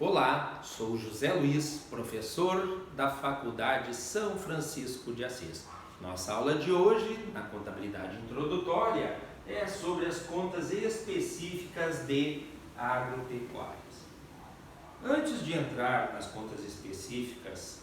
Olá, sou José Luiz, professor da Faculdade São Francisco de Assis. Nossa aula de hoje, na contabilidade introdutória, é sobre as contas específicas de agropecuárias. Antes de entrar nas contas específicas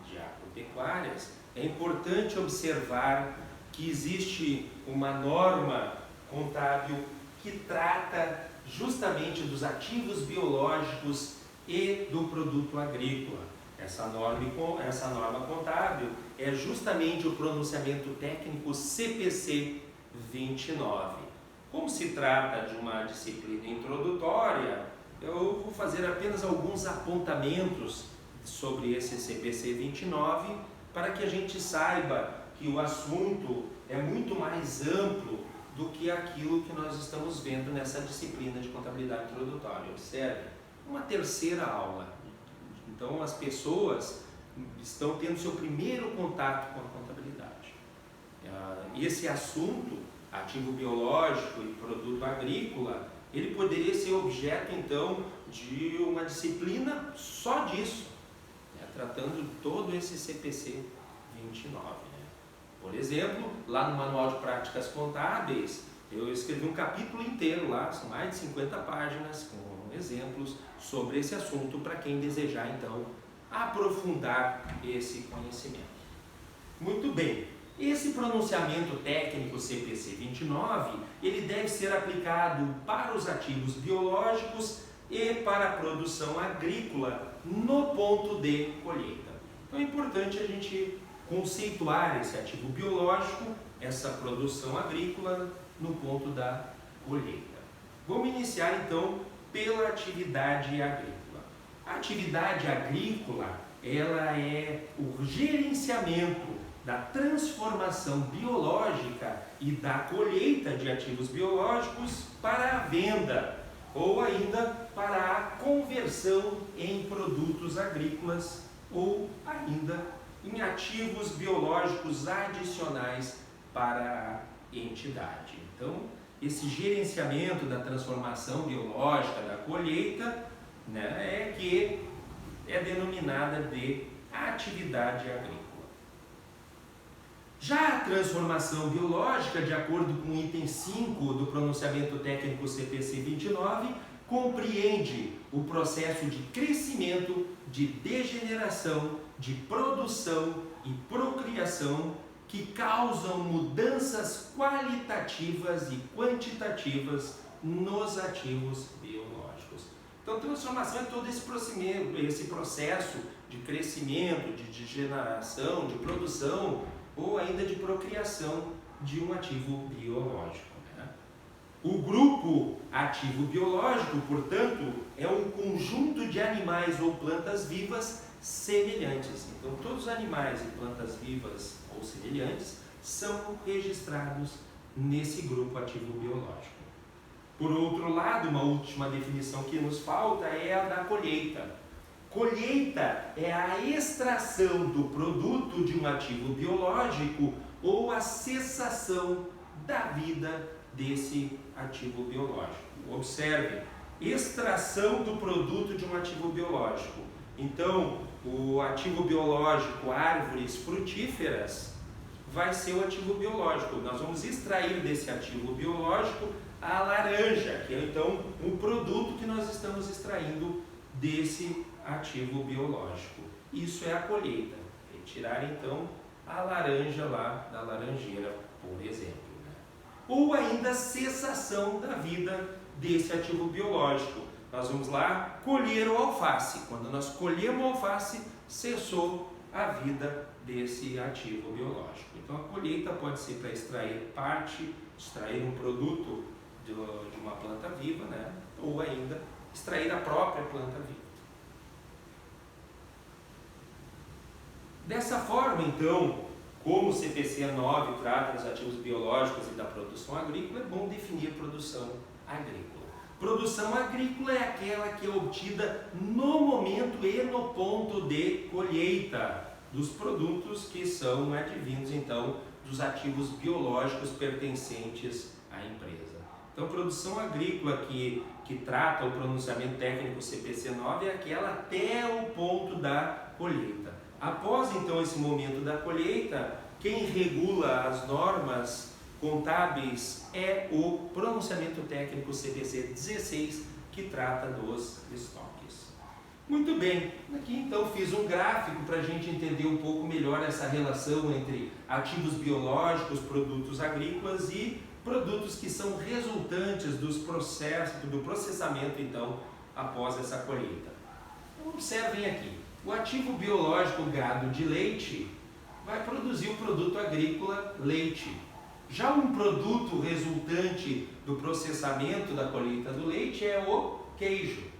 de agropecuárias, é importante observar que existe uma norma contábil que trata justamente dos ativos biológicos e do produto agrícola. Essa norma contábil é justamente o pronunciamento técnico CPC 29. Como se trata de uma disciplina introdutória, eu vou fazer apenas alguns apontamentos sobre esse CPC 29 para que a gente saiba que o assunto é muito mais amplo do que aquilo que nós estamos vendo nessa disciplina de contabilidade introdutória. Observe, uma terceira aula. Então as pessoas estão tendo seu primeiro contato com a contabilidade. Esse assunto, ativo biológico e produto agrícola, ele poderia ser objeto então de uma disciplina só disso, tratando todo esse CPC 29. Por exemplo, lá no Manual de Práticas Contábeis, eu escrevi um capítulo inteiro lá, são mais de 50 páginas, com exemplos sobre esse assunto para quem desejar então aprofundar esse conhecimento. Muito bem, esse pronunciamento técnico CPC 29, ele deve ser aplicado para os ativos biológicos e para a produção agrícola no ponto de colheita. Então é importante a gente conceituar esse ativo biológico, essa produção agrícola no ponto da colheita. Vamos iniciar então pela atividade agrícola. A atividade agrícola, ela é o gerenciamento da transformação biológica e da colheita de ativos biológicos para a venda ou ainda para a conversão em produtos agrícolas ou ainda em ativos biológicos adicionais para a entidade. Então, esse gerenciamento da transformação biológica da colheita, é que é denominada de atividade agrícola. Já a transformação biológica, de acordo com o item 5 do pronunciamento técnico CPC 29, compreende o processo de crescimento, de degeneração, de produção e procriação que causam mudanças qualitativas e quantitativas nos ativos biológicos. Então, transformação é todo esse processo de crescimento, de degeneração, de produção ou ainda de procriação de um ativo biológico. O grupo ativo biológico, portanto, é um conjunto de animais ou plantas vivas semelhantes. Então, todos os animais e plantas vivas ou semelhantes são registrados nesse grupo ativo biológico. Por outro lado, uma última definição que nos falta é a da colheita. Colheita é a extração do produto de um ativo biológico ou a cessação da vida desse ativo biológico. Observe, extração do produto de um ativo biológico. Então, o ativo biológico, árvores frutíferas, vai ser o ativo biológico. Nós vamos extrair desse ativo biológico a laranja, que é então o produto que nós estamos extraindo desse ativo biológico. Isso é a colheita. Retirar então a laranja lá da laranjeira, por exemplo. Ou ainda cessação da vida desse ativo biológico. Nós vamos lá colher o alface. Quando nós colhemos o alface, cessou a vida desse ativo biológico. Então a colheita pode ser para extrair extrair um produto de uma planta viva, ou ainda extrair a própria planta viva. Dessa forma, então, como o CPC 9 trata dos ativos biológicos e da produção agrícola, é bom definir produção agrícola. Produção agrícola é aquela que é obtida no momento e no ponto de colheita dos produtos que são advindos, então, dos ativos biológicos pertencentes à empresa. Então, produção agrícola que que trata o pronunciamento técnico CPC 9 é aquela até o ponto da colheita. Após então esse momento da colheita, quem regula as normas contábeis é o pronunciamento técnico CPC 16, que trata dos estoques. Muito bem, aqui então fiz um gráfico para a gente entender um pouco melhor essa relação entre ativos biológicos, produtos agrícolas e produtos que são resultantes do processamento então após essa colheita. Então, observem aqui, o ativo biológico gado de leite vai produzir o produto agrícola leite. Já um produto resultante do processamento da colheita do leite é o queijo.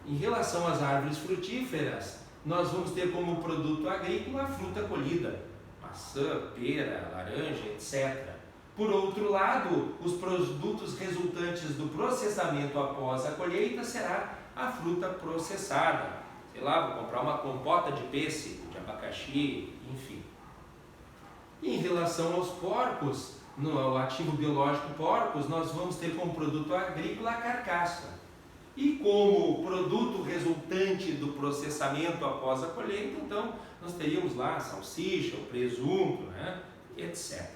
Em relação às árvores frutíferas, nós vamos ter como produto agrícola a fruta colhida, maçã, pera, laranja, etc. Por outro lado, os produtos resultantes do processamento após a colheita será a fruta processada. Sei lá, vou comprar uma compota de pêssego, de abacaxi, enfim. E em relação aos porcos, no ativo biológico porcos, nós vamos ter como produto agrícola a carcaça. E como produto resultante do processamento após a colheita, então, nós teríamos lá a salsicha, o presunto, né, etc.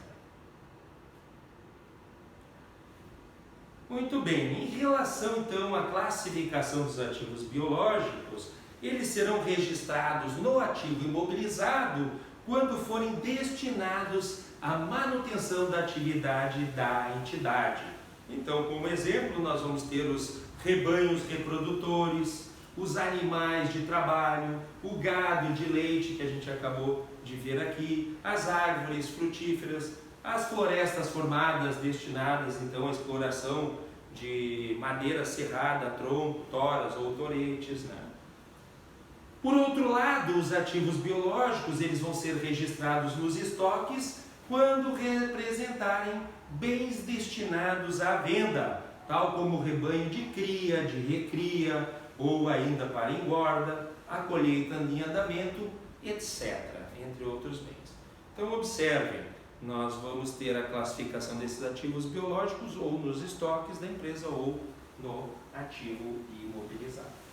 Muito bem, em relação então à classificação dos ativos biológicos, eles serão registrados no ativo imobilizado quando forem destinados à manutenção da atividade da entidade. Então, como exemplo, nós vamos ter os rebanhos reprodutores, os animais de trabalho, o gado de leite que a gente acabou de ver aqui, as árvores frutíferas, as florestas formadas destinadas então à exploração de madeira serrada, tronco, toras ou toretes, né? Por outro lado, os ativos biológicos eles vão ser registrados nos estoques quando representarem bens destinados à venda, tal como rebanho de cria, de recria ou ainda para engorda, a colheita em andamento, etc., entre outros bens. Então observem, nós vamos ter a classificação desses ativos biológicos ou nos estoques da empresa ou no ativo imobilizado.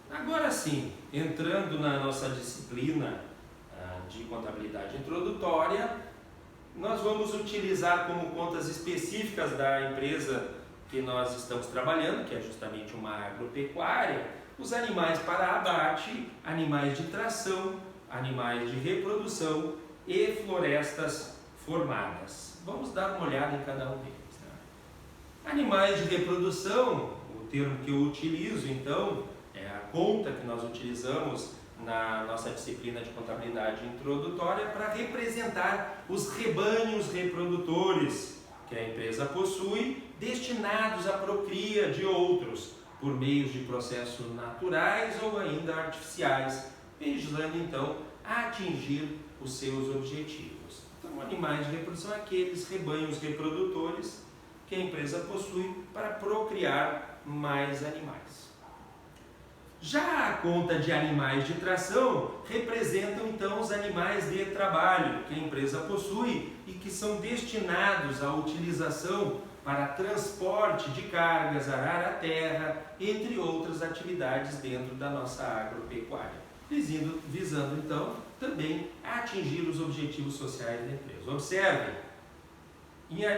Agora sim, entrando na nossa disciplina de contabilidade introdutória, nós vamos utilizar como contas específicas da empresa que nós estamos trabalhando, que é justamente uma agropecuária, os animais para abate, animais de tração, animais de reprodução e florestas formadas. Vamos dar uma olhada em cada um deles, né? Animais de reprodução, o termo que eu utilizo então, é a conta que nós utilizamos na nossa disciplina de contabilidade introdutória para representar os rebanhos reprodutores que a empresa possui, destinados à procria de outros, por meios de processos naturais ou ainda artificiais, visando então a atingir os seus objetivos. Então, animais de reprodução são aqueles rebanhos reprodutores que a empresa possui para procriar mais animais. Já a conta de animais de tração representam então os animais de trabalho que a empresa possui e que são destinados à utilização para transporte de cargas, arar a terra, entre outras atividades dentro da nossa agropecuária, visando então também a atingir os objetivos sociais da empresa. Observem,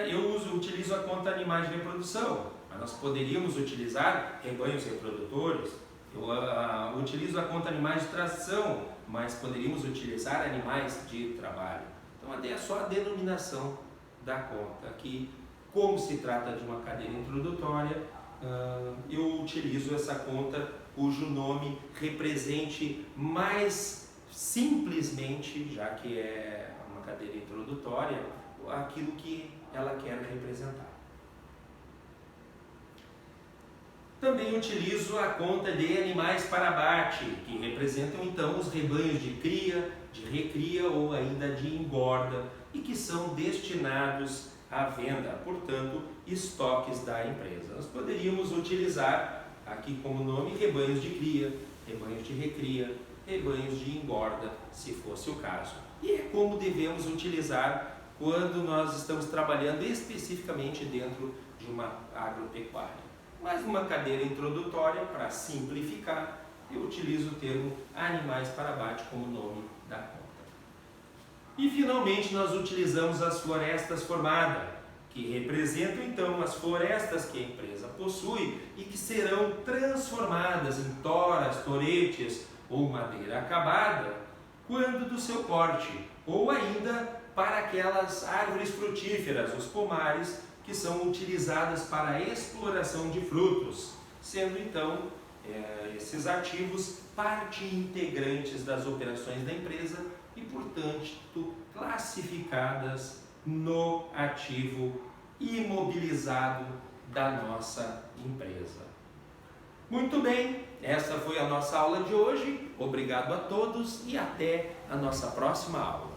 eu utilizo a conta animais de reprodução, mas nós poderíamos utilizar rebanhos reprodutores. Eu utilizo a conta animais de tração, mas poderíamos utilizar animais de trabalho. Então é só a denominação da conta. Aqui, como se trata de uma cadeira introdutória, eu utilizo essa conta cujo nome represente mais simplesmente, já que é uma cadeira introdutória, aquilo que ela quer representar. Também utilizo a conta de animais para abate, que representam então os rebanhos de cria, de recria ou ainda de engorda e que são destinados à venda, portanto, estoques da empresa. Nós poderíamos utilizar aqui como nome rebanhos de cria, rebanhos de recria, rebanhos de engorda, se fosse o caso. E é como devemos utilizar quando nós estamos trabalhando especificamente dentro de uma agropecuária. Mas numa cadeira introdutória, para simplificar, eu utilizo o termo animais para abate como nome da conta. E finalmente nós utilizamos as florestas formadas, que representam então as florestas que a empresa possui e que serão transformadas em toras, toretes ou madeira acabada quando do seu porte, ou ainda para aquelas árvores frutíferas, os pomares, que são utilizadas para a exploração de frutos, sendo então esses ativos parte integrantes das operações da empresa e, portanto, classificadas no ativo imobilizado da nossa empresa. Muito bem, essa foi a nossa aula de hoje. Obrigado a todos e até a nossa próxima aula.